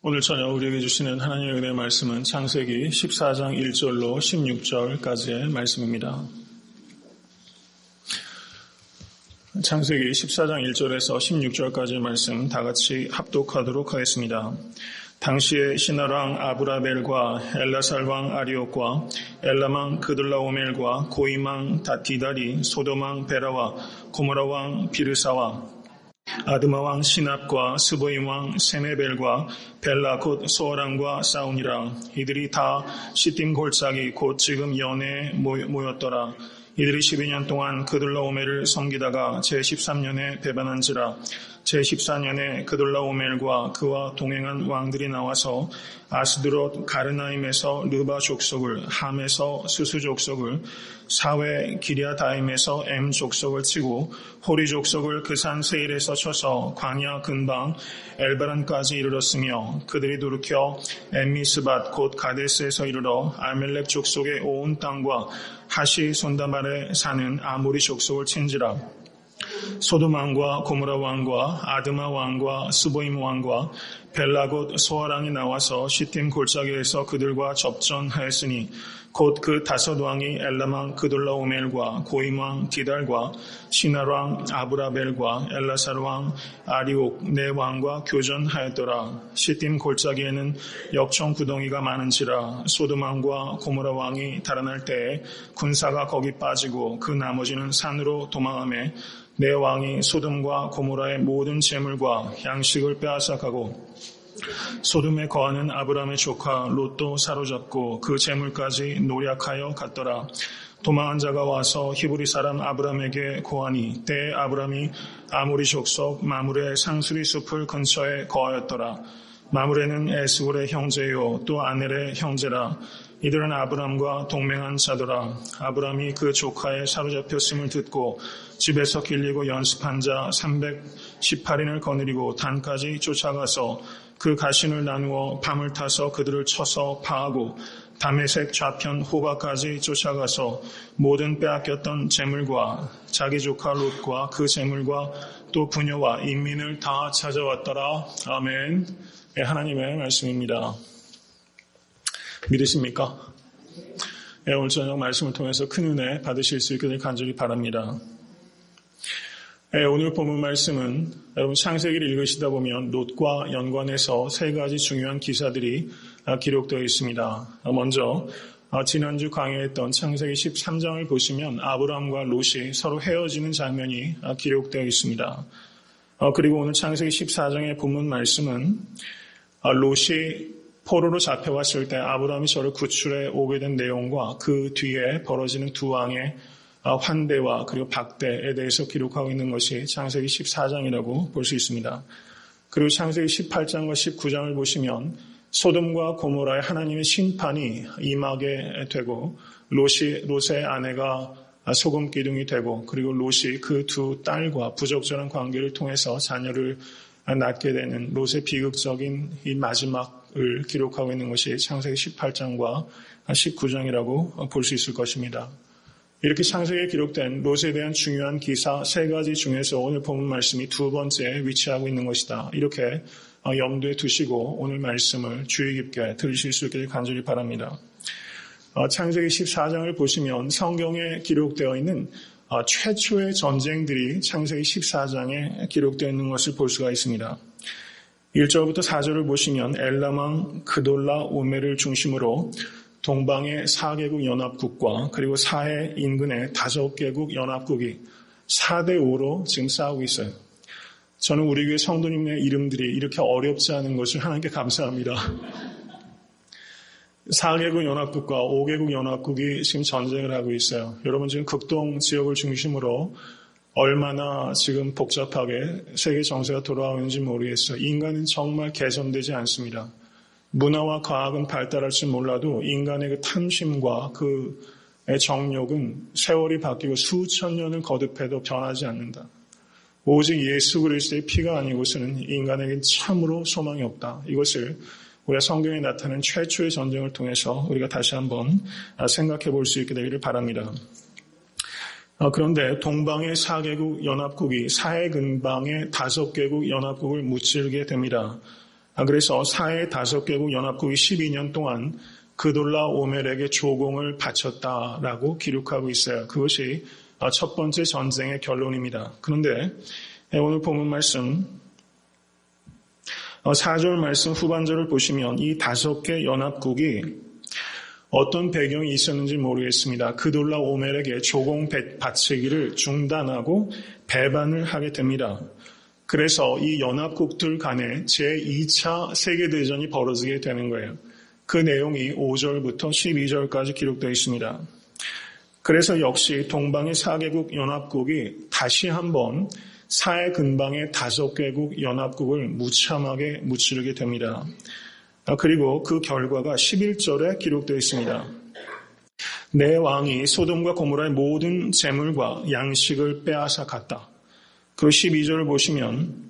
오늘 저녁 우리에게 주시는 하나님의 은혜의 말씀은 창세기 14장 1절로 16절까지의 말씀입니다. 창세기 14장 1절에서 16절까지의 말씀 다 같이 합독하도록 하겠습니다. 당시에 시나랑 아브라벨과 엘라살왕 아리옥과 엘람왕 그들라오멜과 고임왕 디달이 소돔왕 베라와 고모라왕 비르사와 아드마왕 시납과 스보임왕 세메벨과 벨라 곧 소어랑과 싸우니라. 이들이 다 시딤 골짜기 곧 지금 연해에 모였더라. 이들이 12년 동안 그들라오멜을 섬기다가 제13년에 배반한지라. 제14년에 그들라오멜과 그와 동행한 왕들이 나와서 아스드롯 가르나임에서 르바 족속을, 함에서 스수 족속을, 사회 기랴다임에서 엠 족속을 치고 호리 족속을 그 산 세일에서 쳐서 광야 근방 엘바란까지 이르렀으며 그들이 돌이켜 엠미스밭 곧 가데스에서 이르러 아멜렉 족속의 온 땅과 하시 손다말에 사는 아모리 족속을 친지라. 소돔 왕과 고모라 왕과 아드마 왕과 스보임 왕과 벨라 곧 소아랑이 나와서 시딤 골짜기에서 그들과 접전하였으니 곧 그 다섯 왕이 엘람왕 그돌라오멜과 고임왕 디달과 시나왕 아브라벨과 엘라살왕 아리옥 네 왕과 교전하였더라. 시딤 골짜기에는 역청 구덩이가 많은지라. 소돔 왕과 고모라 왕이 달아날 때에 군사가 거기 빠지고 그 나머지는 산으로 도망하며 네 왕이 소돔과 고모라의 모든 재물과 양식을 빼앗아가고 소돔에 거하는 아브람의 조카 롯도 사로잡고 그 재물까지 노략하여 갔더라. 도망한 자가 와서 히브리 사람 아브람에게 고하니 때에 아브람이 아모리 족속 마므레 상수리 숲을 근처에 거하였더라. 마므레는 에스골의 형제요 또 아넬의 형제라. 이들은 아브람과 동맹한 자더라. 아브람이 그 조카의 사로잡혔음을 듣고 집에서 길리고 연습한 자 318인을 거느리고 단까지 쫓아가서 그 가신을 나누어 밤을 타서 그들을 쳐서 파하고 다메섹 좌편 호바까지 쫓아가서 모든 빼앗겼던 재물과 자기 조카 롯과 그 재물과 또 부녀와 인민을 다 찾아왔더라. 아멘. 네, 하나님의 말씀입니다. 믿으십니까? 네, 오늘 저녁 말씀을 통해서 큰 은혜 받으실 수 있기를 간절히 바랍니다. 네, 오늘 본문 말씀은 여러분 창세기를 읽으시다 보면 롯과 연관해서 세 가지 중요한 기사들이 기록되어 있습니다. 먼저 지난주 강의했던 창세기 13장을 보시면 아브람과 롯이 서로 헤어지는 장면이 기록되어 있습니다. 그리고 오늘 창세기 14장의 본문 말씀은 롯이 포로로 잡혀왔을 때 아브람이 저를 구출해 오게 된 내용과 그 뒤에 벌어지는 두 왕의 환대와 그리고 박대에 대해서 기록하고 있는 것이 창세기 14장이라고 볼 수 있습니다. 그리고 창세기 18장과 19장을 보시면 소돔과 고모라의 하나님의 심판이 임하게 되고 롯의 아내가 소금 기둥이 되고 그리고 롯이 그 두 딸과 부적절한 관계를 통해서 자녀를 낳게 되는 롯의 비극적인 이 마지막을 기록하고 있는 것이 창세기 18장과 19장이라고 볼 수 있을 것입니다. 이렇게 창세기에 기록된 롯에 대한 중요한 기사 세 가지 중에서 오늘 본문 말씀이 두 번째에 위치하고 있는 것이다. 이렇게 염두에 두시고 오늘 말씀을 주의 깊게 들으실 수 있기를 간절히 바랍니다. 창세기 14장을 보시면 성경에 기록되어 있는 최초의 전쟁들이 창세기 14장에 기록되어 있는 것을 볼 수가 있습니다. 1절부터 4절을 보시면 엘람왕 그돌라오멜을 중심으로 동방의 4개국 연합국과 그리고 사해 인근의 5개국 연합국이 4대5로 지금 싸우고 있어요. 저는 우리 교회 성도님의 이름들이 이렇게 어렵지 않은 것을 하나님께 감사합니다. 4개국 연합국과 5개국 연합국이 지금 전쟁을 하고 있어요. 여러분 지금 극동 지역을 중심으로 얼마나 지금 복잡하게 세계 정세가 돌아오는지 모르겠어요. 인간은 정말 개선되지 않습니다. 문화와 과학은 발달할지 몰라도 인간의 그 탐심과 그 정욕은 세월이 바뀌고 수천 년을 거듭해도 변하지 않는다. 오직 예수 그리스도의 피가 아니고서는 인간에게 참으로 소망이 없다. 이것을 우리가 성경에 나타난 최초의 전쟁을 통해서 우리가 다시 한번 생각해 볼 수 있게 되기를 바랍니다. 그런데 동방의 4개국 연합국이 사해 근방의 5개국 연합국을 무찌르게 됩니다. 그래서 사해 5개국 연합국이 12년 동안 그돌라 오멜에게 조공을 바쳤다라고 기록하고 있어요. 그것이 첫 번째 전쟁의 결론입니다. 그런데 오늘 본문 말씀 4절 말씀 후반절을 보시면 이 5개 연합국이 어떤 배경이 있었는지 모르겠습니다. 그돌라 오멜에게 조공 바치기를 중단하고 배반을 하게 됩니다. 그래서 이 연합국들 간에 제2차 세계대전이 벌어지게 되는 거예요. 그 내용이 5절부터 12절까지 기록되어 있습니다. 그래서 역시 동방의 4개국 연합국이 다시 한번 사해 근방의 5개국 연합국을 무참하게 무찌르게 됩니다. 그리고 그 결과가 11절에 기록되어 있습니다. 내 왕이 소돔과 고모라의 모든 재물과 양식을 빼앗아 갔다. 그리고 12절을 보시면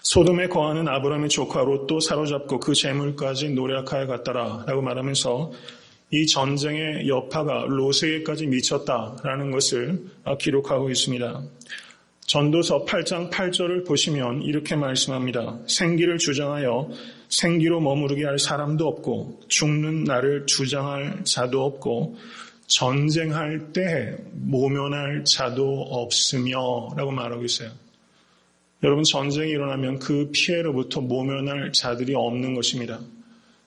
소돔에 거하는 아브라함의 조카 롯도 사로잡고 그 재물까지 노략하여 갔더라 라고 말하면서 이 전쟁의 여파가 롯에게까지 미쳤다라는 것을 기록하고 있습니다. 전도서 8장 8절을 보시면 이렇게 말씀합니다. 생기를 주장하여 생기로 머무르게 할 사람도 없고 죽는 나를 주장할 자도 없고 전쟁할 때 모면할 자도 없으며 라고 말하고 있어요. 여러분, 전쟁이 일어나면 그 피해로부터 모면할 자들이 없는 것입니다.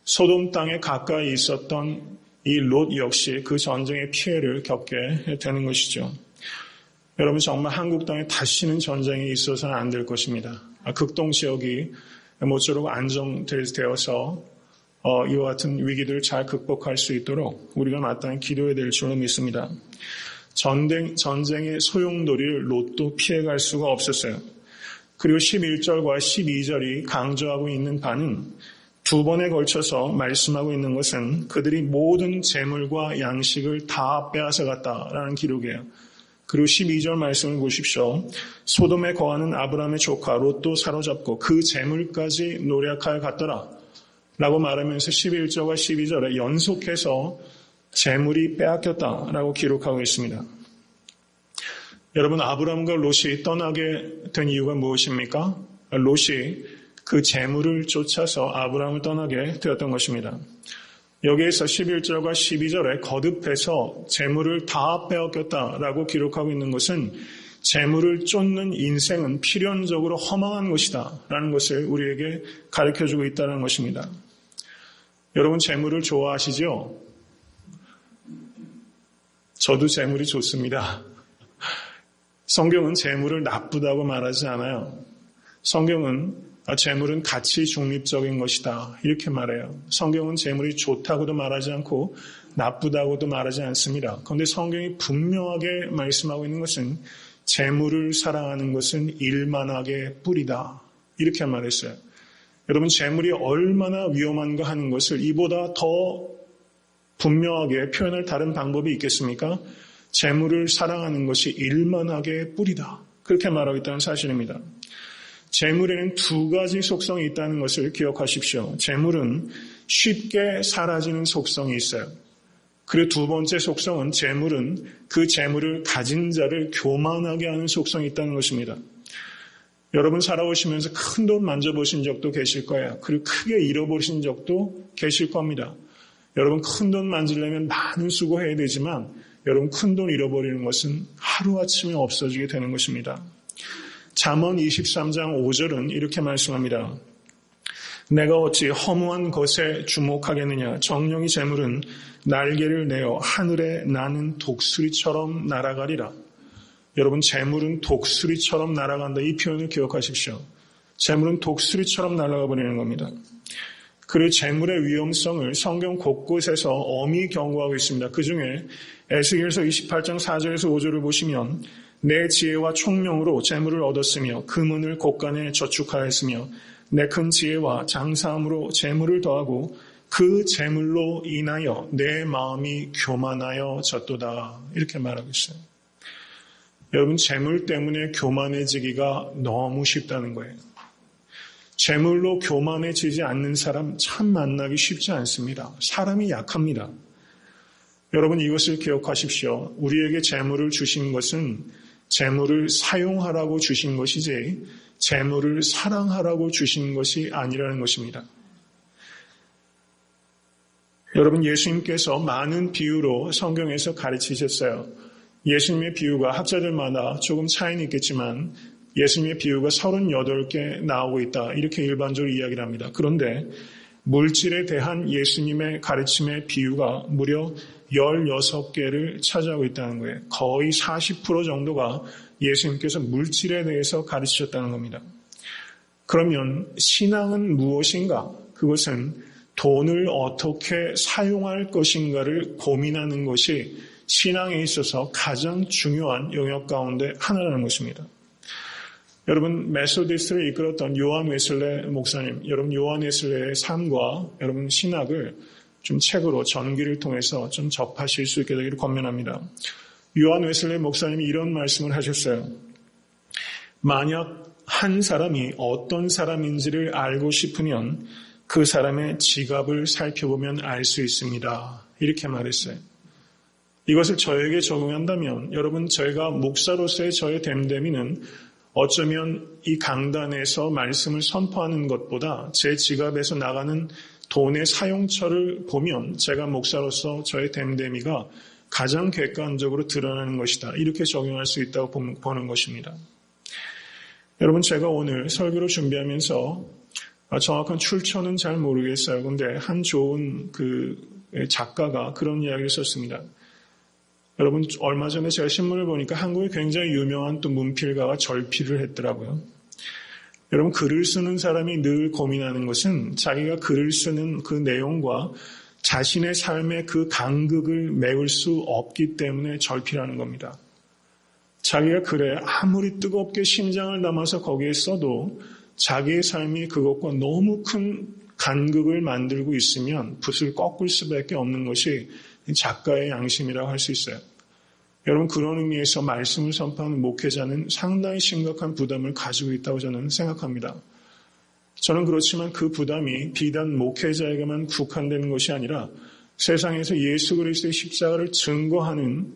소돔 땅에 가까이 있었던 이 롯 역시 그 전쟁의 피해를 겪게 되는 것이죠. 여러분, 정말 한국 땅에 다시는 전쟁이 있어서는 안 될 것입니다. 극동 지역이 모쪼록 안정되어서 이와 같은 위기들을 잘 극복할 수 있도록 우리가 마땅히 기도해야 될 줄로 믿습니다. 전쟁의 소용돌이를 롯도 피해갈 수가 없었어요. 그리고 11절과 12절이 강조하고 있는 바는 두 번에 걸쳐서 말씀하고 있는 것은 그들이 모든 재물과 양식을 다 빼앗아 갔다라는 기록이에요. 그리고 12절 말씀을 보십시오. 소돔에 거하는 아브라함의 조카 롯도 사로잡고 그 재물까지 노략하여 갔더라 라고 말하면서 11절과 12절에 연속해서 재물이 빼앗겼다라고 기록하고 있습니다. 여러분, 아브라함과 롯이 떠나게 된 이유가 무엇입니까? 롯이 그 재물을 쫓아서 아브라함을 떠나게 되었던 것입니다. 여기에서 11절과 12절에 거듭해서 재물을 다 빼앗겼다라고 기록하고 있는 것은 재물을 쫓는 인생은 필연적으로 허망한 것이다 라는 것을 우리에게 가르쳐주고 있다는 것입니다. 여러분, 재물을 좋아하시죠? 저도 재물이 좋습니다. 성경은 재물을 나쁘다고 말하지 않아요. 성경은 재물은 가치 중립적인 것이다 이렇게 말해요. 성경은 재물이 좋다고도 말하지 않고 나쁘다고도 말하지 않습니다. 그런데 성경이 분명하게 말씀하고 있는 것은 재물을 사랑하는 것은 일만하게 뿌리다 이렇게 말했어요. 여러분, 재물이 얼마나 위험한가 하는 것을 이보다 더 분명하게 표현할 다른 방법이 있겠습니까? 재물을 사랑하는 것이 일만하게 뿌리다 그렇게 말하고 있다는 사실입니다. 재물에는 두 가지 속성이 있다는 것을 기억하십시오. 재물은 쉽게 사라지는 속성이 있어요. 그리고 두 번째 속성은 재물은 그 재물을 가진 자를 교만하게 하는 속성이 있다는 것입니다. 여러분, 살아오시면서 큰 돈 만져보신 적도 계실 거예요. 그리고 크게 잃어버리신 적도 계실 겁니다. 여러분, 큰 돈 만지려면 많은 수고해야 되지만 여러분, 큰 돈 잃어버리는 것은 하루아침에 없어지게 되는 것입니다. 잠언 23장 5절은 이렇게 말씀합니다. 내가 어찌 허무한 것에 주목하겠느냐. 정령이 재물은 날개를 내어 하늘에 나는 독수리처럼 날아가리라. 여러분, 재물은 독수리처럼 날아간다. 이 표현을 기억하십시오. 재물은 독수리처럼 날아가 버리는 겁니다. 그리고 재물의 위험성을 성경 곳곳에서 엄히 경고하고 있습니다. 그중에 에스겔서 28장 4절에서 5절을 보시면 내 지혜와 총명으로 재물을 얻었으며 금은을 곳간에 저축하였으며 내 큰 지혜와 장사함으로 재물을 더하고 그 재물로 인하여 내 마음이 교만하여 졌도다 이렇게 말하고 있어요. 여러분, 재물 때문에 교만해지기가 너무 쉽다는 거예요. 재물로 교만해지지 않는 사람 참 만나기 쉽지 않습니다. 사람이 약합니다. 여러분, 이것을 기억하십시오. 우리에게 재물을 주신 것은 재물을 사용하라고 주신 것이지 재물을 사랑하라고 주신 것이 아니라는 것입니다. 여러분, 예수님께서 많은 비유로 성경에서 가르치셨어요. 예수님의 비유가 학자들마다 조금 차이는 있겠지만 예수님의 비유가 38개 나오고 있다. 이렇게 일반적으로 이야기를 합니다. 그런데 물질에 대한 예수님의 가르침의 비유가 무려 16개를 차지하고 있다는 거예요. 거의 40% 정도가 예수님께서 물질에 대해서 가르치셨다는 겁니다. 그러면 신앙은 무엇인가? 그것은 돈을 어떻게 사용할 것인가를 고민하는 것이 신앙에 있어서 가장 중요한 영역 가운데 하나라는 것입니다. 여러분, 메소디스트를 이끌었던 요한 웨슬레 목사님, 여러분 요한 웨슬레의 삶과 여러분 신학을 좀 책으로 전기를 통해서 좀 접하실 수 있게 되기를 권면합니다. 요한 웨슬레 목사님이 이런 말씀을 하셨어요. 만약 한 사람이 어떤 사람인지를 알고 싶으면 그 사람의 지갑을 살펴보면 알 수 있습니다. 이렇게 말했어요. 이것을 저에게 적용한다면 여러분, 저희가 목사로서의 저의 됨됨이는 어쩌면 이 강단에서 말씀을 선포하는 것보다 제 지갑에서 나가는 돈의 사용처를 보면 제가 목사로서 저의 됨됨이가 가장 객관적으로 드러나는 것이다. 이렇게 적용할 수 있다고 보는 것입니다. 여러분, 제가 오늘 설교를 준비하면서 정확한 출처는 잘 모르겠어요. 그런데 한 좋은 작가가 그런 이야기를 썼습니다. 여러분, 얼마 전에 제가 신문을 보니까 한국에 굉장히 유명한 또 문필가가 절필을 했더라고요. 여러분, 글을 쓰는 사람이 늘 고민하는 것은 자기가 글을 쓰는 그 내용과 자신의 삶의 그 간극을 메울 수 없기 때문에 절필하는 겁니다. 자기가 글에 아무리 뜨겁게 심장을 담아서 거기에 써도 자기의 삶이 그것과 너무 큰 간극을 만들고 있으면 붓을 꺾을 수밖에 없는 것이 작가의 양심이라고 할 수 있어요. 여러분, 그런 의미에서 말씀을 선포하는 목회자는 상당히 심각한 부담을 가지고 있다고 저는 생각합니다. 저는 그렇지만 그 부담이 비단 목회자에게만 국한되는 것이 아니라 세상에서 예수 그리스도의 십자가를 증거하는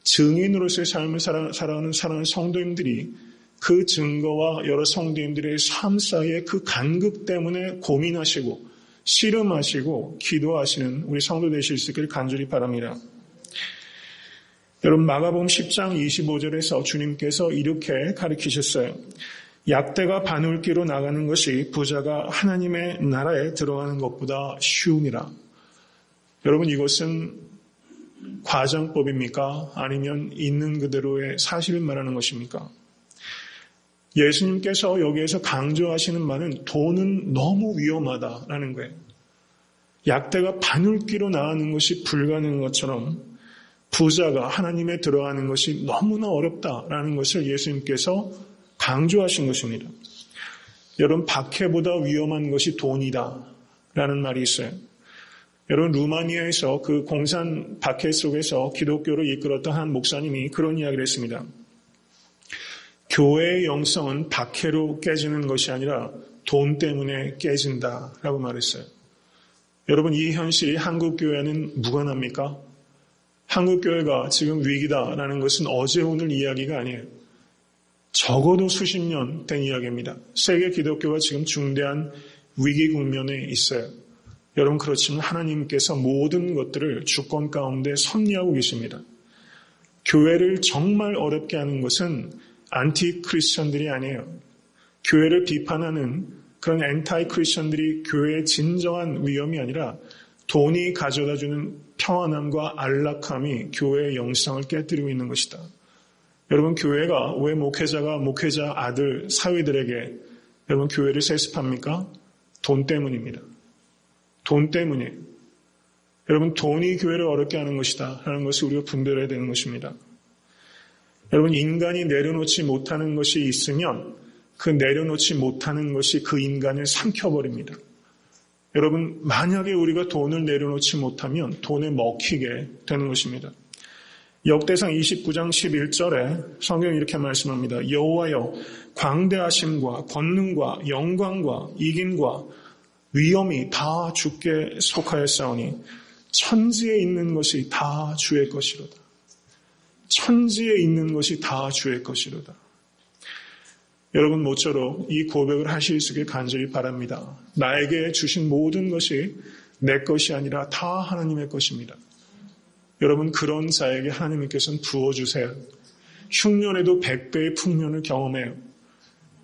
증인으로서의 삶을 살아가는 성도님들이 그 증거와 여러 성도님들의 삶 사이에 그 간극 때문에 고민하시고 씨름하시고 기도하시는 우리 성도 되실 수 있기를 간절히 바랍니다. 여러분, 마가복음 10장 25절에서 주님께서 이렇게 가르치셨어요. 약대가 바늘기로 나가는 것이 부자가 하나님의 나라에 들어가는 것보다 쉬우니라. 여러분, 이것은 과장법입니까? 아니면 있는 그대로의 사실을 말하는 것입니까? 예수님께서 여기에서 강조하시는 말은 돈은 너무 위험하다라는 거예요. 약대가 바늘기로 나가는 것이 불가능한 것처럼 부자가 하나님에 들어가는 것이 너무나 어렵다라는 것을 예수님께서 강조하신 것입니다. 여러분, 박해보다 위험한 것이 돈이다라는 말이 있어요. 여러분, 루마니아에서 그 공산 박해 속에서 기독교를 이끌었던 한 목사님이 그런 이야기를 했습니다. 교회의 영성은 박해로 깨지는 것이 아니라 돈 때문에 깨진다라고 말했어요. 여러분, 이 현실이 한국교회는 무관합니까? 한국교회가 지금 위기다라는 것은 어제 오늘 이야기가 아니에요. 적어도 수십 년 된 이야기입니다. 세계 기독교가 지금 중대한 위기 국면에 있어요. 여러분, 그렇지만 하나님께서 모든 것들을 주권 가운데 섭리하고 계십니다. 교회를 정말 어렵게 하는 것은 안티 크리스천들이 아니에요. 교회를 비판하는 그런 엔타이 크리스천들이 교회의 진정한 위험이 아니라 돈이 가져다주는 평안함과 안락함이 교회의 영성을 깨뜨리고 있는 것이다. 여러분, 교회가 왜 목회자가 목회자 아들 사위들에게 여러분 교회를 세습합니까? 돈 때문입니다. 돈 때문이에요. 여러분, 돈이 교회를 어렵게 하는 것이다 라는 것을 우리가 분별해야 되는 것입니다. 여러분, 인간이 내려놓지 못하는 것이 있으면 그 내려놓지 못하는 것이 그 인간을 삼켜버립니다. 여러분, 만약에 우리가 돈을 내려놓지 못하면 돈에 먹히게 되는 것입니다. 역대상 29장 11절에 성경이 이렇게 말씀합니다. 여호와여, 광대하심과 권능과 영광과 이김과 위엄이 다 주께 속하였사오니 천지에 있는 것이 다 주의 것이로다. 천지에 있는 것이 다 주의 것이로다. 여러분 모쪼록 이 고백을 하실 수 있길 간절히 바랍니다. 나에게 주신 모든 것이 내 것이 아니라 다 하나님의 것입니다. 여러분 그런 자에게 하나님께서는 부어주세요. 흉년에도 100배의 풍년을 경험해요.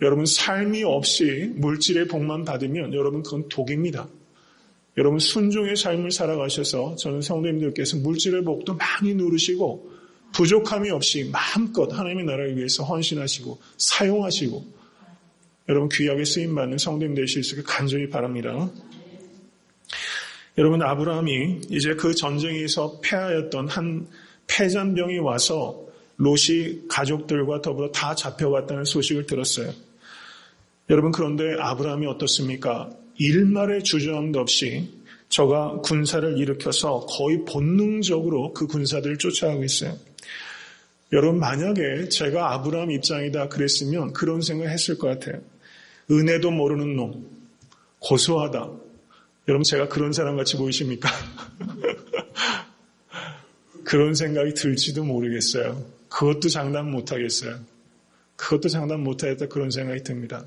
여러분 삶이 없이 물질의 복만 받으면 여러분 그건 독입니다. 여러분 순종의 삶을 살아가셔서 저는 성도님들께서 물질의 복도 많이 누르시고 부족함이 없이 마음껏 하나님의 나라를 위해서 헌신하시고 사용하시고 여러분 귀하게 쓰임받는 성도님 되실 수 있게 간절히 바랍니다. 여러분 아브라함이 이제 그 전쟁에서 패하였던 한 패잔병이 와서 롯이 가족들과 더불어 다 잡혀갔다는 소식을 들었어요. 여러분 그런데 아브라함이 어떻습니까? 일말의 주저함도 없이 저가 군사를 일으켜서 거의 본능적으로 그 군사들을 쫓아가고 있어요. 여러분 만약에 제가 아브라함 입장이다 그랬으면 그런 생각을 했을 것 같아요. 은혜도 모르는 놈, 고소하다. 여러분 제가 그런 사람 같이 보이십니까? 그런 생각이 들지도 모르겠어요. 그것도 장담 못하겠어요. 그것도 장담 못하겠다 그런 생각이 듭니다.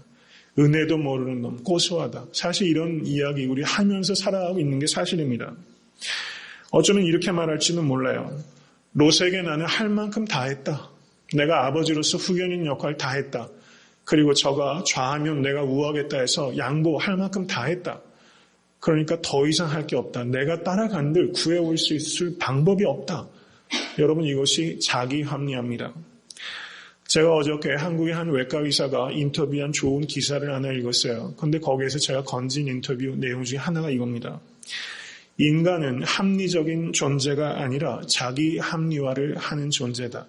은혜도 모르는 놈, 고소하다. 사실 이런 이야기 우리 하면서 살아가고 있는 게 사실입니다. 어쩌면 이렇게 말할지는 몰라요. 롯에게 나는 할 만큼 다 했다. 내가 아버지로서 후견인 역할 다 했다. 그리고 저가 좌하면 내가 우하겠다 해서 양보할 만큼 다 했다. 그러니까 더 이상 할 게 없다. 내가 따라간들 구해올 수 있을 방법이 없다. 여러분 이것이 자기 합리화입니다. 제가 어저께 한국의 한 외과 의사가 인터뷰한 좋은 기사를 하나 읽었어요. 그런데 거기에서 제가 건진 인터뷰 내용 중에 하나가 이겁니다. 인간은 합리적인 존재가 아니라 자기 합리화를 하는 존재다.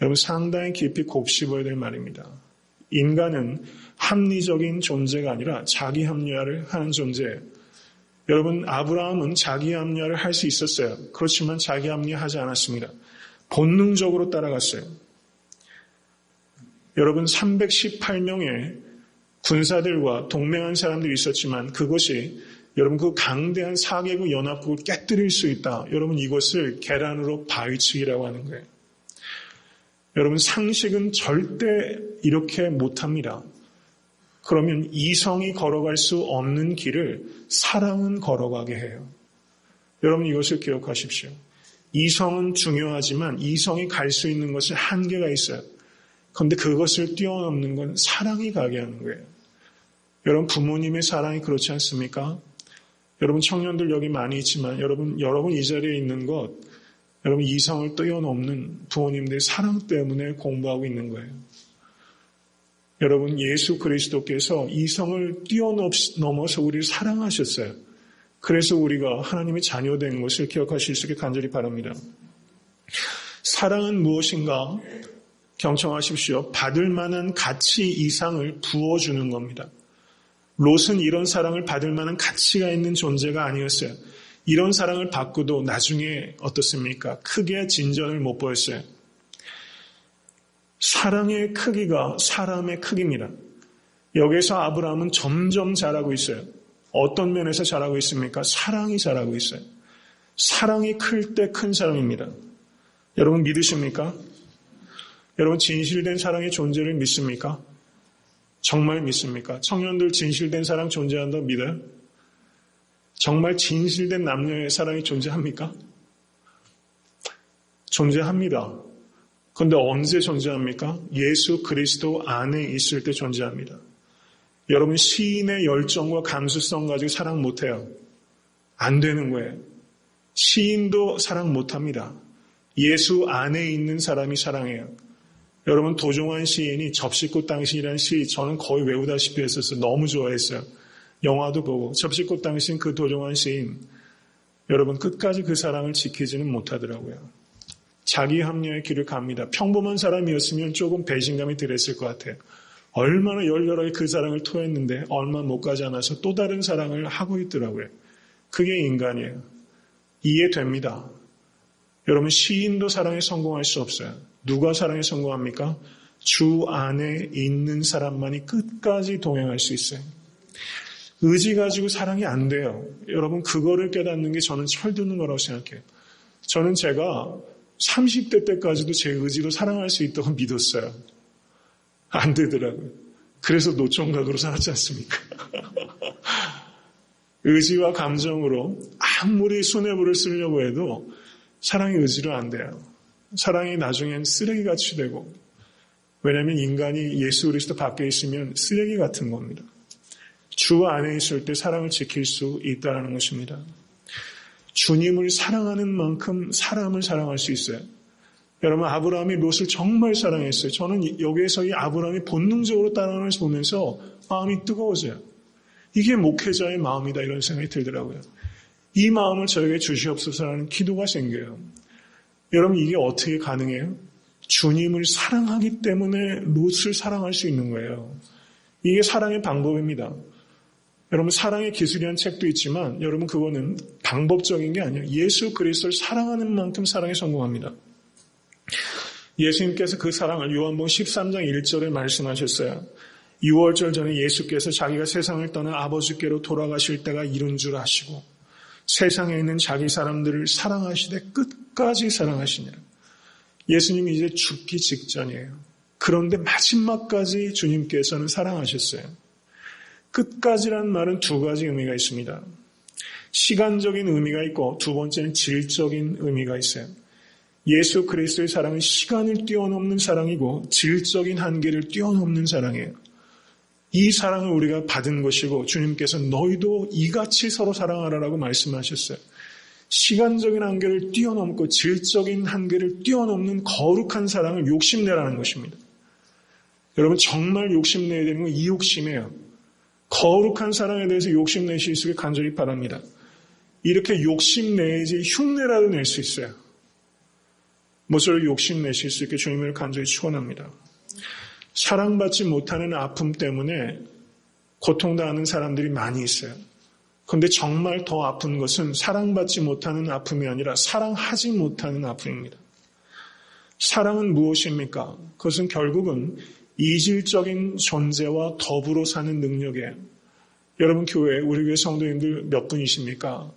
여러분 상당히 깊이 곱씹어야 될 말입니다. 인간은 합리적인 존재가 아니라 자기 합리화를 하는 존재예요. 여러분 아브라함은 자기 합리화를 할 수 있었어요. 그렇지만 자기 합리화하지 않았습니다. 본능적으로 따라갔어요. 여러분 318명의 군사들과 동맹한 사람들이 있었지만 그것이 여러분 그 강대한 4개국 연합국을 깨뜨릴 수 있다. 여러분 이것을 계란으로 바위치기라고 하는 거예요. 여러분 상식은 절대 이렇게 못합니다. 그러면 이성이 걸어갈 수 없는 길을 사랑은 걸어가게 해요. 여러분 이것을 기억하십시오. 이성은 중요하지만 이성이 갈 수 있는 것은 한계가 있어요. 그런데 그것을 뛰어넘는 건 사랑이 가게 하는 거예요. 여러분 부모님의 사랑이 그렇지 않습니까? 여러분 청년들 여기 많이 있지만 여러분 이 자리에 있는 것 여러분 이성을 뛰어넘는 부모님들의 사랑 때문에 공부하고 있는 거예요. 여러분 예수 그리스도께서 이성을 뛰어넘어서 우리를 사랑하셨어요. 그래서 우리가 하나님의 자녀된 것을 기억하실 수 있게 간절히 바랍니다. 사랑은 무엇인가? 경청하십시오. 받을 만한 가치 이상을 부어주는 겁니다. 롯은 이런 사랑을 받을 만한 가치가 있는 존재가 아니었어요. 이런 사랑을 받고도 나중에 어떻습니까? 크게 진전을 못 보였어요. 사랑의 크기가 사람의 크기입니다. 여기서 아브라함은 점점 자라고 있어요. 어떤 면에서 자라고 있습니까? 사랑이 자라고 있어요. 사랑이 클 때 큰 사람입니다. 여러분 믿으십니까? 여러분 진실된 사랑의 존재를 믿습니까? 정말 믿습니까? 청년들 진실된 사랑 존재한다고 믿어요? 정말 진실된 남녀의 사랑이 존재합니까? 존재합니다. 그런데 언제 존재합니까? 예수 그리스도 안에 있을 때 존재합니다. 여러분 시인의 열정과 감수성 가지고 사랑 못해요. 안 되는 거예요. 시인도 사랑 못합니다. 예수 안에 있는 사람이 사랑해요. 여러분 도종환 시인이 접시꽃 당신이라는 시 저는 거의 외우다시피 했었어요. 너무 좋아했어요. 영화도 보고 접시꽃 당신 그 도종환 시인 여러분 끝까지 그 사랑을 지키지는 못하더라고요. 자기 합리화의 길을 갑니다. 평범한 사람이었으면 조금 배신감이 들었을 것 같아요. 얼마나 열렬하게 그 사랑을 토했는데 얼마 못 가지 않아서 또 다른 사랑을 하고 있더라고요. 그게 인간이에요. 이해됩니다. 여러분 시인도 사랑에 성공할 수 없어요. 누가 사랑에 성공합니까? 주 안에 있는 사람만이 끝까지 동행할 수 있어요. 의지 가지고 사랑이 안 돼요. 여러분 그거를 깨닫는 게 저는 철드는 거라고 생각해요. 저는 제가 30대 때까지도 제 의지로 사랑할 수 있다고 믿었어요. 안 되더라고요. 그래서 노총각으로 살았지 않습니까? 의지와 감정으로 아무리 손해보를 쓰려고 해도 사랑이 의지로 안 돼요. 사랑이 나중엔 쓰레기같이 되고, 왜냐하면 인간이 예수 그리스도 밖에 있으면 쓰레기 같은 겁니다. 주 안에 있을 때 사랑을 지킬 수 있다는 것입니다. 주님을 사랑하는 만큼 사람을 사랑할 수 있어요. 여러분, 아브라함이 롯을 정말 사랑했어요. 저는 여기에서 이 아브라함이 본능적으로 따라가는 것을 보면서 마음이 뜨거워져요. 이게 목회자의 마음이다, 이런 생각이 들더라고요. 이 마음을 저에게 주시옵소서라는 기도가 생겨요. 여러분, 이게 어떻게 가능해요? 주님을 사랑하기 때문에 롯을 사랑할 수 있는 거예요. 이게 사랑의 방법입니다. 여러분, 사랑의 기술이라는 책도 있지만 여러분, 그거는 방법적인 게 아니에요. 예수 그리스도를 사랑하는 만큼 사랑에 성공합니다. 예수님께서 그 사랑을 요한복음 13장 1절에 말씀하셨어요. 6월절 전에 예수께서 자기가 세상을 떠나 아버지께로 돌아가실 때가 이른 줄 아시고 세상에 있는 자기 사람들을 사랑하시되 끝까지 사랑하시니라. 예수님이 이제 죽기 직전이에요. 그런데 마지막까지 주님께서는 사랑하셨어요. 끝까지란 말은 두 가지 의미가 있습니다. 시간적인 의미가 있고 두 번째는 질적인 의미가 있어요. 예수 그리스도의 사랑은 시간을 뛰어넘는 사랑이고 질적인 한계를 뛰어넘는 사랑이에요. 이 사랑을 우리가 받은 것이고 주님께서 너희도 이같이 서로 사랑하라라고 말씀하셨어요. 시간적인 한계를 뛰어넘고 질적인 한계를 뛰어넘는 거룩한 사랑을 욕심내라는 것입니다. 여러분, 정말 욕심내야 되는 건 이 욕심이에요. 거룩한 사랑에 대해서 욕심내실 수 있게 간절히 바랍니다. 이렇게 욕심내야지 흉내라도 낼 수 있어요. 모쪼록 욕심내실 수 있게 주님을 간절히 축원합니다. 사랑받지 못하는 아픔 때문에 고통당하는 사람들이 많이 있어요. 그런데 정말 더 아픈 것은 사랑받지 못하는 아픔이 아니라 사랑하지 못하는 아픔입니다. 사랑은 무엇입니까? 그것은 결국은 이질적인 존재와 더불어 사는 능력이에요. 여러분, 교회, 우리 교회 성도님들 몇 분이십니까?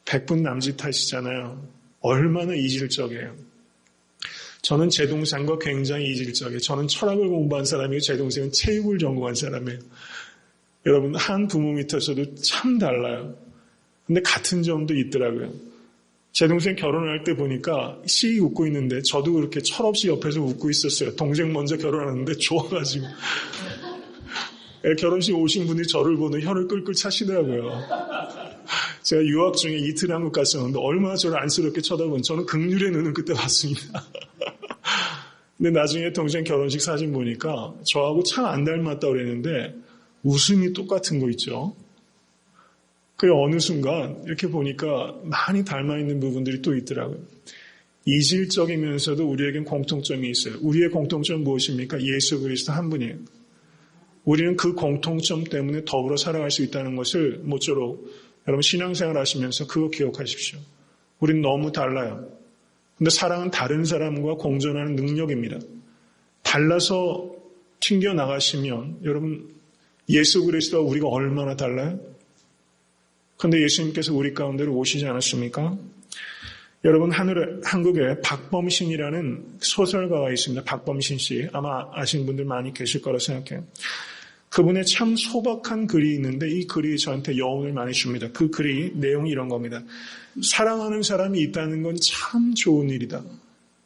100분 남짓하시잖아요. 얼마나 이질적이에요. 저는 제 동생과 굉장히 이질적이에요. 저는 철학을 공부한 사람이고 제 동생은 체육을 전공한 사람이에요. 여러분, 한 부모 밑에서도 참 달라요. 근데 같은 점도 있더라고요. 제 동생 결혼할 때 보니까 씩 웃고 있는데 저도 그렇게 철없이 옆에서 웃고 있었어요. 동생 먼저 결혼하는데 좋아가지고. 결혼식 오신 분이 저를 보는 혀를 끌끌 차시더라고요. 제가 유학 중에 이틀 한국 갔었는데 얼마나 저를 안쓰럽게 쳐다본, 저는 긍휼의 눈을 그때 봤습니다. 근데 나중에 동생 결혼식 사진 보니까 저하고 참 안 닮았다고 그랬는데 웃음이 똑같은 거 있죠. 그 어느 순간 이렇게 보니까 많이 닮아있는 부분들이 또 있더라고요. 이질적이면서도 우리에겐 공통점이 있어요. 우리의 공통점은 무엇입니까? 예수 그리스도 한 분이에요. 우리는 그 공통점 때문에 더불어 살아갈 수 있다는 것을 모쪼록 여러분 신앙생활 하시면서 그거 기억하십시오. 우린 너무 달라요. 근데 사랑은 다른 사람과 공존하는 능력입니다. 달라서 튕겨나가시면 여러분 예수 그리스도와 우리가 얼마나 달라요? 그런데 예수님께서 우리 가운데로 오시지 않았습니까? 여러분, 한국에 박범신이라는 소설가가 있습니다. 박범신 씨. 아마 아시는 분들 많이 계실 거라 생각해요. 그분의 참 소박한 글이 있는데 이 글이 저한테 여운을 많이 줍니다. 그 글이 내용이 이런 겁니다. 사랑하는 사람이 있다는 건 참 좋은 일이다.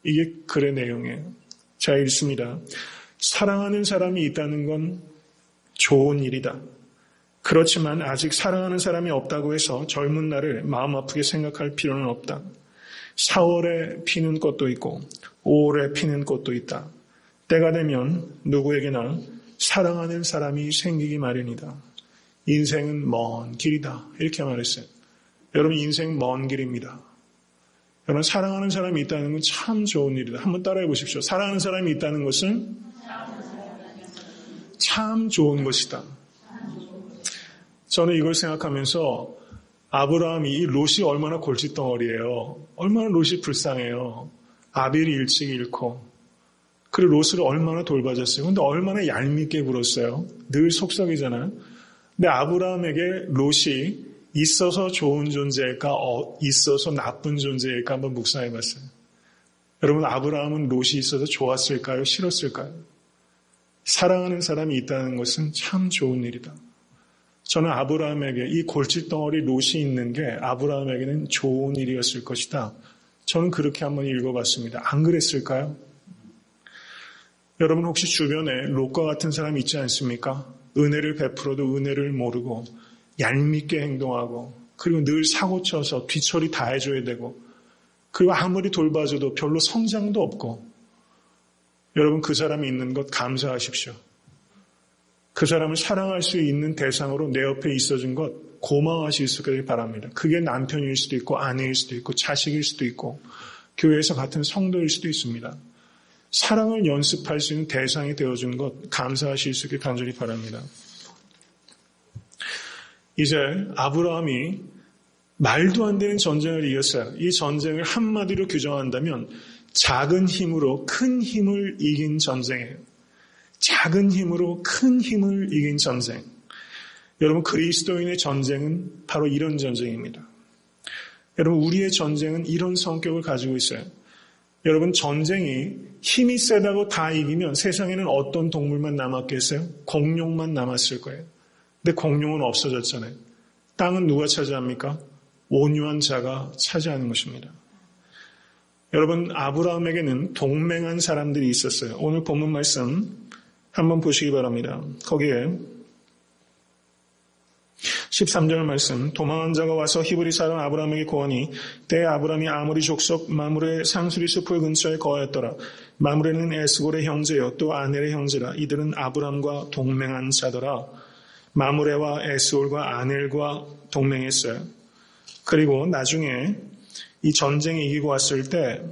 이게 글의 내용이에요. 자, 읽습니다. 사랑하는 사람이 있다는 건 좋은 일이다. 그렇지만 아직 사랑하는 사람이 없다고 해서 젊은 날을 마음 아프게 생각할 필요는 없다. 4월에 피는 꽃도 있고 5월에 피는 꽃도 있다. 때가 되면 누구에게나 사랑하는 사람이 생기기 마련이다. 인생은 먼 길이다. 이렇게 말했어요. 여러분, 인생 먼 길입니다. 여러분, 사랑하는 사람이 있다는 건 참 좋은 일이다. 한번 따라해 보십시오. 사랑하는 사람이 있다는 것은 참 좋은 것이다. 저는 이걸 생각하면서 아브라함이 이 롯이 얼마나 골칫덩어리예요. 얼마나 롯이 불쌍해요. 아벨이 일찍 잃고 그리고 롯을 얼마나 돌봐줬어요. 근데 얼마나 얄밉게 굴었어요. 늘 속썩이잖아요. 근데 아브라함에게 롯이 있어서 좋은 존재일까 있어서 나쁜 존재일까 한번 묵상해봤어요. 여러분, 아브라함은 롯이 있어서 좋았을까요? 싫었을까요? 사랑하는 사람이 있다는 것은 참 좋은 일이다. 저는 아브라함에게 이 골칫덩어리 롯이 있는 게 아브라함에게는 좋은 일이었을 것이다. 저는 그렇게 한번 읽어봤습니다. 안 그랬을까요? 여러분 혹시 주변에 롯과 같은 사람이 있지 않습니까? 은혜를 베풀어도 은혜를 모르고 얄밉게 행동하고 그리고 늘 사고쳐서 뒤처리 다 해줘야 되고 그리고 아무리 돌봐줘도 별로 성장도 없고 여러분 그 사람이 있는 것 감사하십시오. 그 사람을 사랑할 수 있는 대상으로 내 옆에 있어준 것 고마워하실 수 있기를 바랍니다. 그게 남편일 수도 있고 아내일 수도 있고 자식일 수도 있고 교회에서 같은 성도일 수도 있습니다. 사랑을 연습할 수 있는 대상이 되어준 것 감사하실 수 있길 간절히 바랍니다. 이제 아브라함이 말도 안 되는 전쟁을 이겼어요. 이 전쟁을 한마디로 규정한다면 작은 힘으로 큰 힘을 이긴 전쟁이에요. 작은 힘으로 큰 힘을 이긴 전쟁. 여러분 그리스도인의 전쟁은 바로 이런 전쟁입니다. 여러분 우리의 전쟁은 이런 성격을 가지고 있어요. 여러분 전쟁이 힘이 세다고 다 이기면 세상에는 어떤 동물만 남았겠어요? 공룡만 남았을 거예요. 근데 공룡은 없어졌잖아요. 땅은 누가 차지합니까? 온유한 자가 차지하는 것입니다. 여러분 아브라함에게는 동맹한 사람들이 있었어요. 오늘 본문 말씀 한번 보시기 바랍니다. 거기에 13절 말씀 도망한 자가 와서 히브리 사람 아브라함에게 거하니 때에 아브라함이 아모리 족속 마므레 상수리 숲을 근처에 거하였더라. 마므레는 에스골의 형제요 또 아넬의 형제라. 이들은 아브라함과 동맹한 자더라. 마므레와 에스골과 아넬과 동맹했어요. 그리고 나중에 이 전쟁에 이기고 왔을 때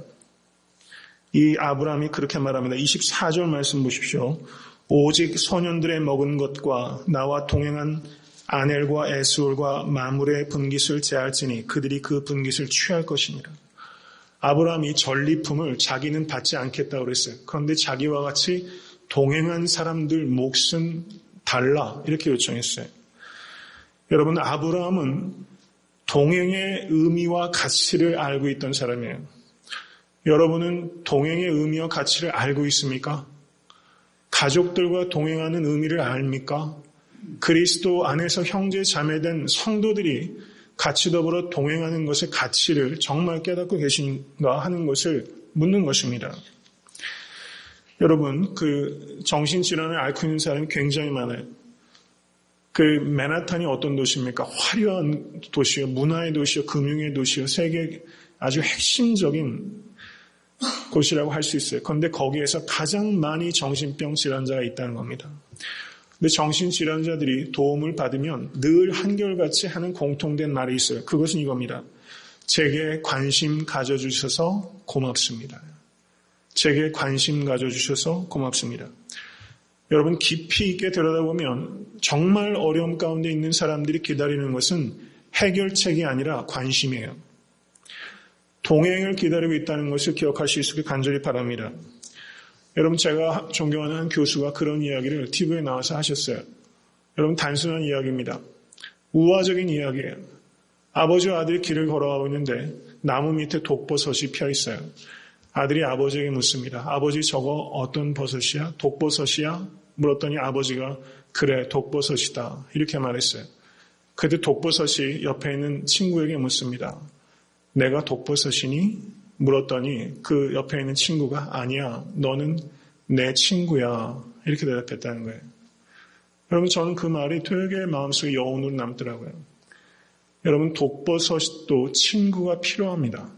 이 아브라함이 그렇게 말합니다. 24절 말씀 보십시오. 오직 소년들의 먹은 것과 나와 동행한 아넬과 에스올과 마므레의 분깃을 제할지니 그들이 그 분깃을 취할 것이니라. 아브라함이 전리품을 자기는 받지 않겠다고 그랬어요. 그런데 자기와 같이 동행한 사람들 몫은 달라 이렇게 요청했어요. 여러분 아브라함은 동행의 의미와 가치를 알고 있던 사람이에요. 여러분은 동행의 의미와 가치를 알고 있습니까? 가족들과 동행하는 의미를 압니까? 그리스도 안에서 형제 자매된 성도들이 같이 더불어 동행하는 것의 가치를 정말 깨닫고 계신가 하는 것을 묻는 것입니다. 여러분, 그 정신질환을 앓고 있는 사람이 굉장히 많아요. 그 맨하탄이 어떤 도시입니까? 화려한 도시요, 문화의 도시요, 금융의 도시요, 세계 아주 핵심적인 곳이라고 할 수 있어요. 그런데 거기에서 가장 많이 정신병 질환자가 있다는 겁니다. 근데 정신질환자들이 도움을 받으면 늘 한결같이 하는 공통된 말이 있어요. 그것은 이겁니다. 제게 관심 가져주셔서 고맙습니다. 제게 관심 가져주셔서 고맙습니다. 여러분 깊이 있게 들여다보면 정말 어려움 가운데 있는 사람들이 기다리는 것은 해결책이 아니라 관심이에요. 동행을 기다리고 있다는 것을 기억하실 수 있게 간절히 바랍니다. 여러분 제가 존경하는 한 교수가 그런 이야기를 TV에 나와서 하셨어요. 여러분 단순한 이야기입니다. 우화적인 이야기예요. 아버지와 아들이 길을 걸어가고 있는데 나무 밑에 독버섯이 펴 있어요. 아들이 아버지에게 묻습니다. 아버지 저거 어떤 버섯이야? 독버섯이야? 물었더니 아버지가 그래 독버섯이다 이렇게 말했어요. 그때 독버섯이 옆에 있는 친구에게 묻습니다. 내가 독버섯이니? 물었더니 그 옆에 있는 친구가 아니야 너는 내 친구야 이렇게 대답했다는 거예요. 여러분 저는 그 말이 되게 마음속에 여운으로 남더라고요. 여러분 독버섯도 친구가 필요합니다.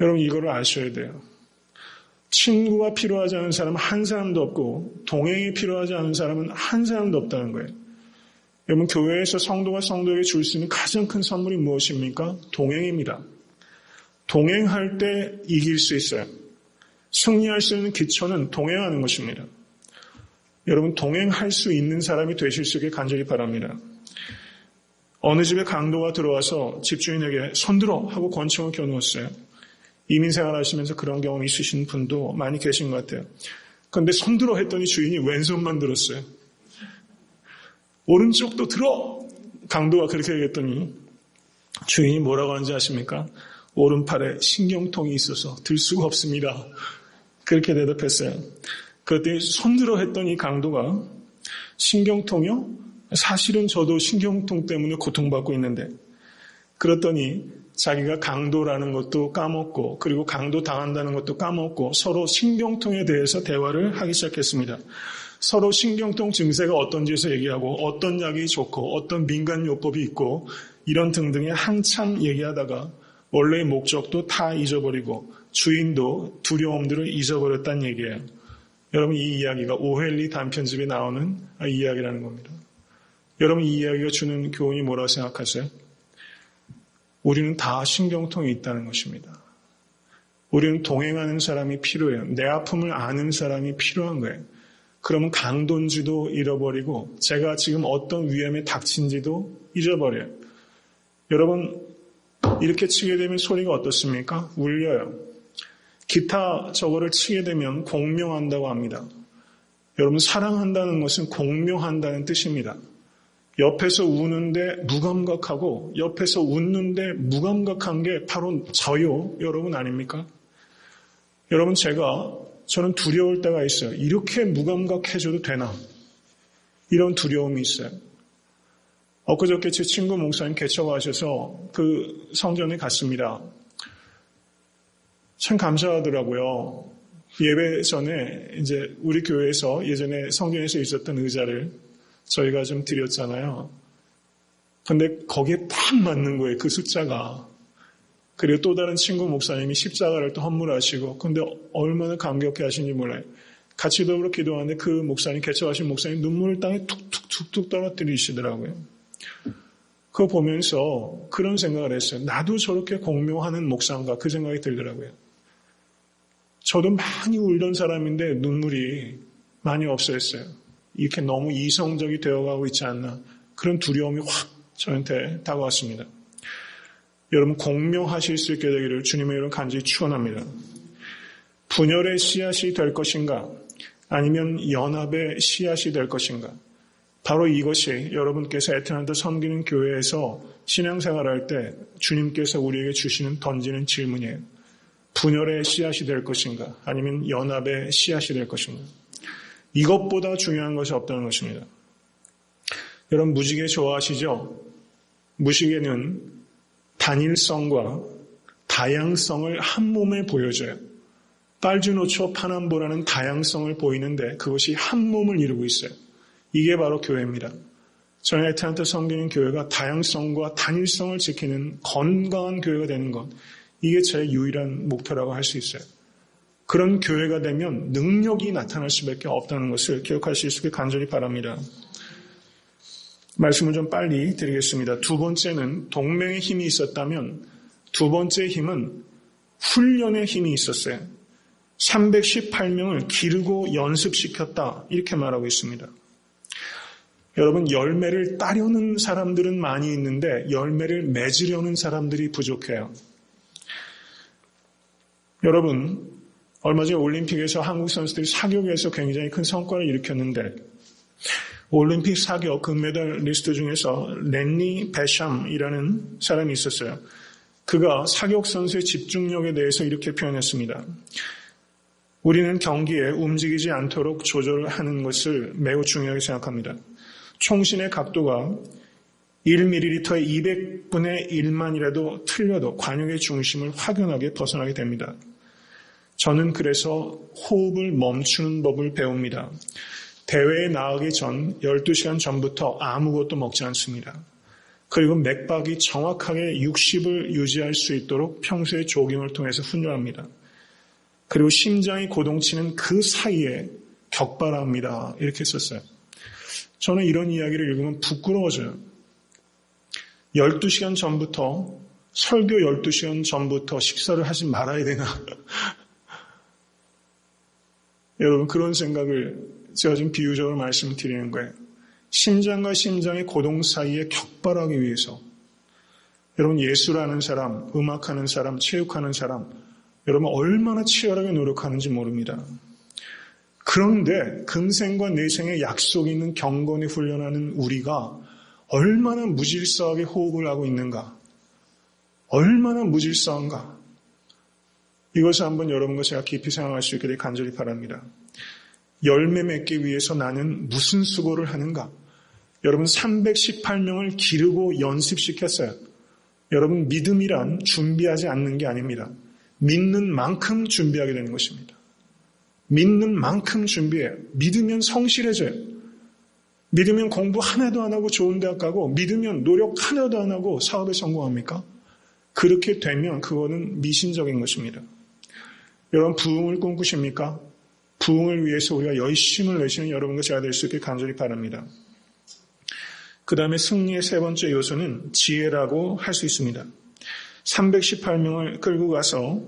여러분 이거를 아셔야 돼요. 친구가 필요하지 않은 사람은 한 사람도 없고 동행이 필요하지 않은 사람은 한 사람도 없다는 거예요. 여러분 교회에서 성도가 성도에게 줄 수 있는 가장 큰 선물이 무엇입니까? 동행입니다. 동행할 때 이길 수 있어요. 승리할 수 있는 기초는 동행하는 것입니다. 여러분 동행할 수 있는 사람이 되실 수 있게 간절히 바랍니다. 어느 집에 강도가 들어와서 집주인에게 손들어 하고 권총을 겨누었어요. 이민생활 하시면서 그런 경험 있으신 분도 많이 계신 것 같아요. 그런데 손들어 했더니 주인이 왼손만 들었어요. 오른쪽도 들어! 강도가 그렇게 얘기했더니 주인이 뭐라고 하는지 아십니까? 오른팔에 신경통이 있어서 들 수가 없습니다. 그렇게 대답했어요. 그랬더니 손들어 했던 이 강도가 신경통이요? 사실은 저도 신경통 때문에 고통받고 있는데, 그랬더니 자기가 강도라는 것도 까먹고 그리고 강도 당한다는 것도 까먹고 서로 신경통에 대해서 대화를 하기 시작했습니다. 서로 신경통 증세가 어떤지에서 얘기하고 어떤 약이 좋고 어떤 민간요법이 있고 이런 등등의 한참 얘기하다가 원래의 목적도 다 잊어버리고 주인도 두려움들을 잊어버렸다는 얘기예요. 여러분, 이 이야기가 오헬리 단편집에 나오는 이야기라는 겁니다. 여러분, 이 이야기가 주는 교훈이 뭐라고 생각하세요? 우리는 다 신경통이 있다는 것입니다. 우리는 동행하는 사람이 필요해요. 내 아픔을 아는 사람이 필요한 거예요. 그러면 강도인지도 잃어버리고 제가 지금 어떤 위험에 닥친지도 잊어버려요. 여러분, 이렇게 치게 되면 소리가 어떻습니까? 울려요. 기타 저거를 치게 되면 공명한다고 합니다. 여러분, 사랑한다는 것은 공명한다는 뜻입니다. 옆에서 우는데 무감각하고 옆에서 웃는데 무감각한 게 바로 저요, 여러분 아닙니까? 여러분, 저는 두려울 때가 있어요. 이렇게 무감각해줘도 되나? 이런 두려움이 있어요. 엊그저께 제 친구 목사님 개척하셔서 그 성전에 갔습니다. 참 감사하더라고요. 예배 전에 이제 우리 교회에서 예전에 성전에서 있었던 의자를 저희가 좀 드렸잖아요. 근데 거기에 딱 맞는 거예요, 그 숫자가. 그리고 또 다른 친구 목사님이 십자가를 또 헌물하시고, 근데 얼마나 감격해 하시는지 몰라요. 같이 더불어 기도하는데 그 목사님, 개척하신 목사님 눈물을 땅에 툭툭툭툭 떨어뜨리시더라고요. 그거 보면서 그런 생각을 했어요. 나도 저렇게 공묘하는 목사인가, 그 생각이 들더라고요. 저도 많이 울던 사람인데 눈물이 많이 없어졌어요. 이렇게 너무 이성적이 되어가고 있지 않나, 그런 두려움이 확 저한테 다가왔습니다. 여러분, 공명하실 수 있게 되기를 주님의 이름 간절히 축원합니다. 분열의 씨앗이 될 것인가, 아니면 연합의 씨앗이 될 것인가, 바로 이것이 여러분께서 애틀랜타 섬기는 교회에서 신앙생활할 때 주님께서 우리에게 던지는 질문이에요. 분열의 씨앗이 될 것인가, 아니면 연합의 씨앗이 될 것인가. 이것보다 중요한 것이 없다는 것입니다. 여러분, 무지개 좋아하시죠? 무지개는 단일성과 다양성을 한 몸에 보여줘요. 빨주노초 파남보라는 다양성을 보이는데 그것이 한 몸을 이루고 있어요. 이게 바로 교회입니다. 저희 애틀랜타 섬기는 교회가 다양성과 단일성을 지키는 건강한 교회가 되는 것, 이게 제 유일한 목표라고 할 수 있어요. 그런 교회가 되면 능력이 나타날 수밖에 없다는 것을 기억하실 수 있게 간절히 바랍니다. 말씀을 좀 빨리 드리겠습니다. 두 번째는 동맹의 힘이 있었다면 두 번째 힘은 훈련의 힘이 있었어요. 318명을 기르고 연습시켰다, 이렇게 말하고 있습니다. 여러분, 열매를 따려는 사람들은 많이 있는데 열매를 맺으려는 사람들이 부족해요. 여러분, 얼마 전에 올림픽에서 한국 선수들이 사격에서 굉장히 큰 성과를 일으켰는데 올림픽 사격 금메달 리스트 중에서 랜니 베샴이라는 사람이 있었어요. 그가 사격 선수의 집중력에 대해서 이렇게 표현했습니다. 우리는 경기에 움직이지 않도록 조절하는 것을 매우 중요하게 생각합니다. 총신의 각도가 1ml의 200분의 1만이라도 틀려도 관역의 중심을 확연하게 벗어나게 됩니다. 저는 그래서 호흡을 멈추는 법을 배웁니다. 대회에 나가기 전 12시간 전부터 아무것도 먹지 않습니다. 그리고 맥박이 정확하게 60을 유지할 수 있도록 평소에 조깅을 통해서 훈련합니다. 그리고 심장이 고동치는 그 사이에 격발합니다. 이렇게 썼어요. 저는 이런 이야기를 읽으면 부끄러워져요. 12시간 전부터, 설교 12시간 전부터 식사를 하지 말아야 되나? 여러분, 그런 생각을 제가 지금 비유적으로 말씀드리는 거예요. 심장과 심장의 고동 사이에 격발하기 위해서. 여러분, 예술하는 사람, 음악하는 사람, 체육하는 사람, 여러분 얼마나 치열하게 노력하는지 모릅니다. 그런데 금생과 내생의 약속이 있는 경건에 훈련하는 우리가 얼마나 무질서하게 호흡을 하고 있는가, 얼마나 무질서한가, 이것을 한번 여러분과 제가 깊이 생각할 수 있게 되길 간절히 바랍니다. 열매 맺기 위해서 나는 무슨 수고를 하는가? 여러분 318명을 기르고 연습시켰어요. 여러분 믿음이란 준비하지 않는 게 아닙니다. 믿는 만큼 준비하게 되는 것입니다. 믿는 만큼 준비해요. 믿으면 성실해져요. 믿으면 공부 하나도 안 하고 좋은 대학 가고 믿으면 노력 하나도 안 하고 사업에 성공합니까? 그렇게 되면 그거는 미신적인 것입니다. 여러분 부흥을 꿈꾸십니까? 부흥을 위해서 우리가 열심을 내시는 여러분과 제가 될 수 있게 간절히 바랍니다. 그 다음에 승리의 세 번째 요소는 지혜라고 할 수 있습니다. 318명을 끌고 가서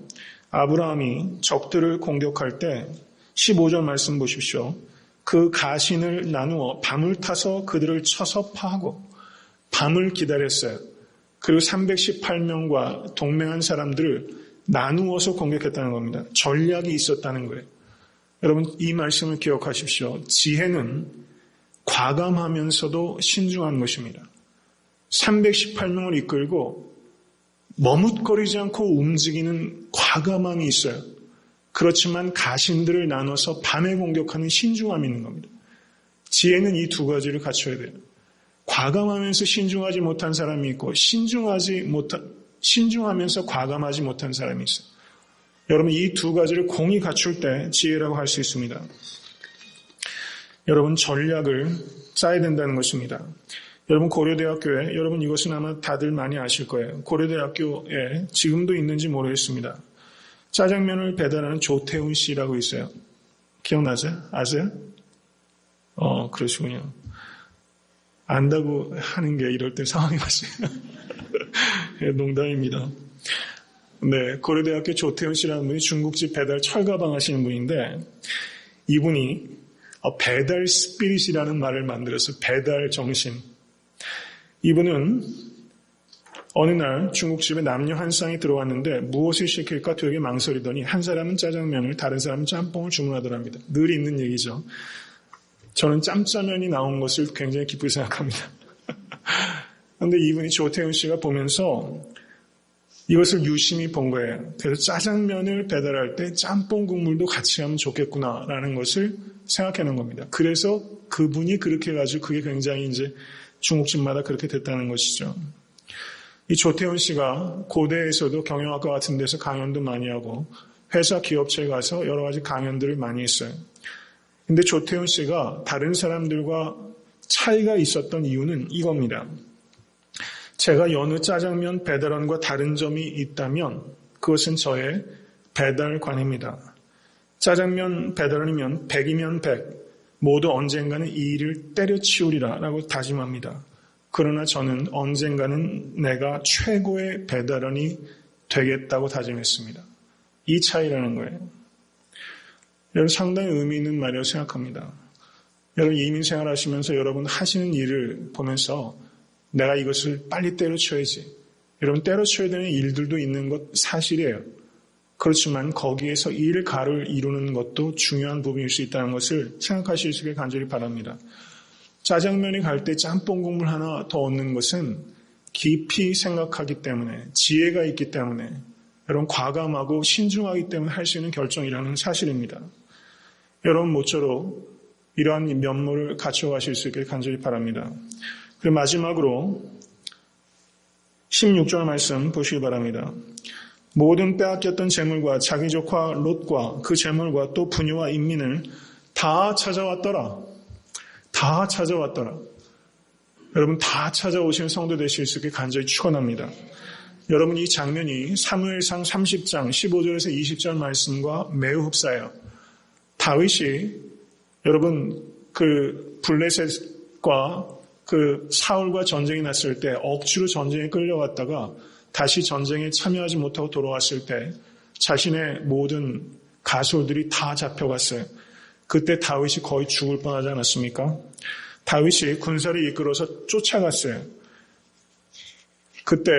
아브라함이 적들을 공격할 때 15절 말씀 보십시오. 그 가신을 나누어 밤을 타서 그들을 쳐서 파하고 밤을 기다렸어요. 그리고 318명과 동맹한 사람들을 나누어서 공격했다는 겁니다. 전략이 있었다는 거예요. 여러분 이 말씀을 기억하십시오. 지혜는 과감하면서도 신중한 것입니다. 318명을 이끌고 머뭇거리지 않고 움직이는 과감함이 있어요. 그렇지만 가신들을 나눠서 밤에 공격하는 신중함이 있는 겁니다. 지혜는 이 두 가지를 갖춰야 돼요. 과감하면서 신중하지 못한 사람이 있고 신중하면서 과감하지 못한 사람이 있어요. 여러분 이 두 가지를 공히 갖출 때 지혜라고 할 수 있습니다. 여러분 전략을 짜야 된다는 것입니다. 여러분 고려대학교에 여러분 이것은 아마 다들 많이 아실 거예요. 고려대학교에 지금도 있는지 모르겠습니다. 짜장면을 배달하는 조태훈 씨라고 있어요. 기억나세요? 아세요? 그러시군요. 안다고 하는 게 이럴 때 상황이 맞아요. 농담입니다. 네, 고려대학교 조태훈 씨라는 분이 중국집 배달 철가방 하시는 분인데 이분이 배달 스피릿이라는 말을 만들어서 배달 정신. 이분은 어느 날 중국집에 남녀 한 쌍이 들어왔는데 무엇을 시킬까 되게 망설이더니 한 사람은 짜장면을 다른 사람은 짬뽕을 주문하더랍니다. 늘 있는 얘기죠. 저는 짬짜면이 나온 것을 굉장히 기쁘게 생각합니다. 그런데 이분이 조태훈 씨가 보면서 이것을 유심히 본 거예요. 그래서 짜장면을 배달할 때 짬뽕 국물도 같이 하면 좋겠구나라는 것을 생각해낸 겁니다. 그래서 그분이 그렇게 해가지고 그게 굉장히 이제 중국집마다 그렇게 됐다는 것이죠. 이 조태훈 씨가 고대에서도 경영학과 같은 데서 강연도 많이 하고 회사 기업체에 가서 여러 가지 강연들을 많이 했어요. 근데 조태훈 씨가 다른 사람들과 차이가 있었던 이유는 이겁니다. 제가 여느 짜장면 배달원과 다른 점이 있다면 그것은 저의 배달관입니다. 짜장면 배달원이면 100이면 100, 모두 언젠가는 이 일을 때려치우리라 라고 다짐합니다. 그러나 저는 언젠가는 내가 최고의 배달원이 되겠다고 다짐했습니다. 이 차이라는 거예요. 여러분 상당히 의미 있는 말이라고 생각합니다. 여러분 이민생활 하시면서 여러분 하시는 일을 보면서 내가 이것을 빨리 때려쳐야지. 여러분 때려쳐야 되는 일들도 있는 것 사실이에요. 그렇지만 거기에서 일가를 이루는 것도 중요한 부분일 수 있다는 것을 생각하실 수 있게 간절히 바랍니다. 짜장면이 갈 때 짬뽕 국물 하나 더 얻는 것은 깊이 생각하기 때문에 지혜가 있기 때문에 여러분 과감하고 신중하기 때문에 할 수 있는 결정이라는 사실입니다. 여러분 모쪼록 이러한 면모를 갖춰가실 수 있게 간절히 바랍니다. 그리고 마지막으로 16절 말씀 보시기 바랍니다. 모든 빼앗겼던 재물과 자기 조카 롯과 그 재물과 또 부녀와 인민을 다 찾아왔더라. 다 찾아왔더라. 여러분 다 찾아오신 성도 되실 수 있게 간절히 축원합니다. 여러분 이 장면이 사무엘상 30장 15절에서 20절 말씀과 매우 흡사해요. 다윗이 여러분 그 블레셋과 그 사울과 전쟁이 났을 때 억지로 전쟁에 끌려왔다가 다시 전쟁에 참여하지 못하고 돌아왔을 때 자신의 모든 가솔들이 다 잡혀갔어요. 그때 다윗이 거의 죽을 뻔하지 않았습니까? 다윗이 군사를 이끌어서 쫓아갔어요. 그때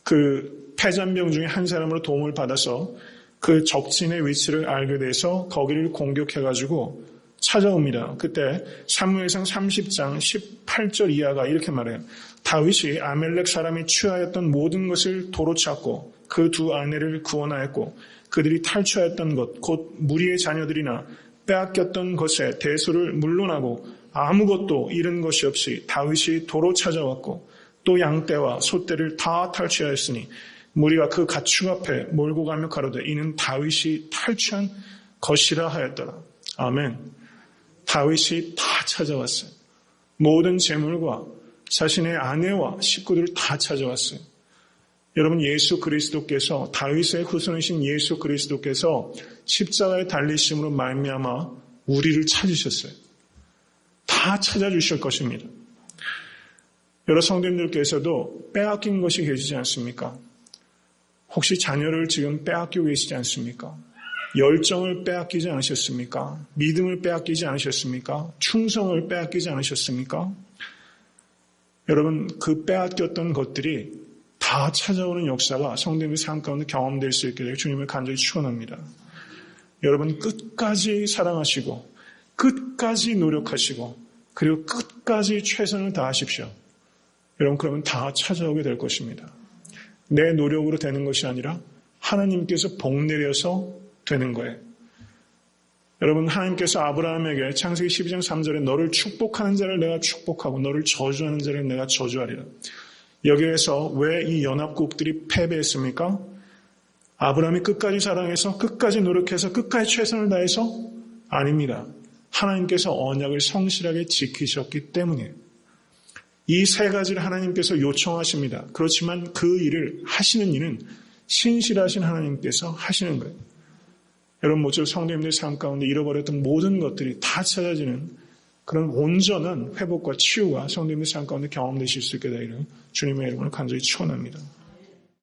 그 패잔병 중에 한 사람으로 도움을 받아서 그 적진의 위치를 알게 돼서 거기를 공격해가지고 찾아옵니다. 그때 사무엘상 30장 18절 이하가 이렇게 말해요. 다윗이 아멜렉 사람이 취하였던 모든 것을 도로 찾고 그 두 아내를 구원하였고 그들이 탈취하였던 것 곧 무리의 자녀들이나 빼앗겼던 것에 대소를 물러나고 아무것도 잃은 것이 없이 다윗이 도로 찾아왔고 또 양떼와 소떼를 다 탈취하였으니 무리가 그 가축 앞에 몰고 가며 가로되 이는 다윗이 탈취한 것이라 하였더라. 아멘. 다윗이 다 찾아왔어요. 모든 재물과 자신의 아내와 식구들을 다 찾아왔어요. 여러분, 예수 그리스도께서, 다윗의 후손이신 예수 그리스도께서 십자가에 달리심으로 말미암아 우리를 찾으셨어요. 다 찾아주실 것입니다. 여러 성도님들께서도 빼앗긴 것이 계시지 않습니까? 혹시 자녀를 지금 빼앗기고 계시지 않습니까? 열정을 빼앗기지 않으셨습니까? 믿음을 빼앗기지 않으셨습니까? 충성을 빼앗기지 않으셨습니까? 여러분, 그 빼앗겼던 것들이 다 찾아오는 역사가 성도님의 삶 가운데 경험될 수 있게 되길 주님을 간절히 축원합니다. 여러분, 끝까지 사랑하시고 끝까지 노력하시고 그리고 끝까지 최선을 다하십시오. 여러분, 그러면 다 찾아오게 될 것입니다. 내 노력으로 되는 것이 아니라 하나님께서 복 내려서 되는 거예요. 여러분, 하나님께서 아브라함에게 창세기 12장 3절에 너를 축복하는 자를 내가 축복하고 너를 저주하는 자를 내가 저주하리라. 여기에서 왜 이 연합국들이 패배했습니까? 아브라함이 끝까지 사랑해서 끝까지 노력해서 끝까지 최선을 다해서? 아닙니다. 하나님께서 언약을 성실하게 지키셨기 때문이에요. 이 세 가지를 하나님께서 요청하십니다. 그렇지만 그 일을 하시는 이는 신실하신 하나님께서 하시는 거예요. 여러분, 모쪼록 성도님들 삶 가운데 잃어버렸던 모든 것들이 다 찾아지는 그런 온전한 회복과 치유가 성도님들 삶 가운데 경험되실 수 있게 되기를 주님의 이름으로 간절히 축원합니다.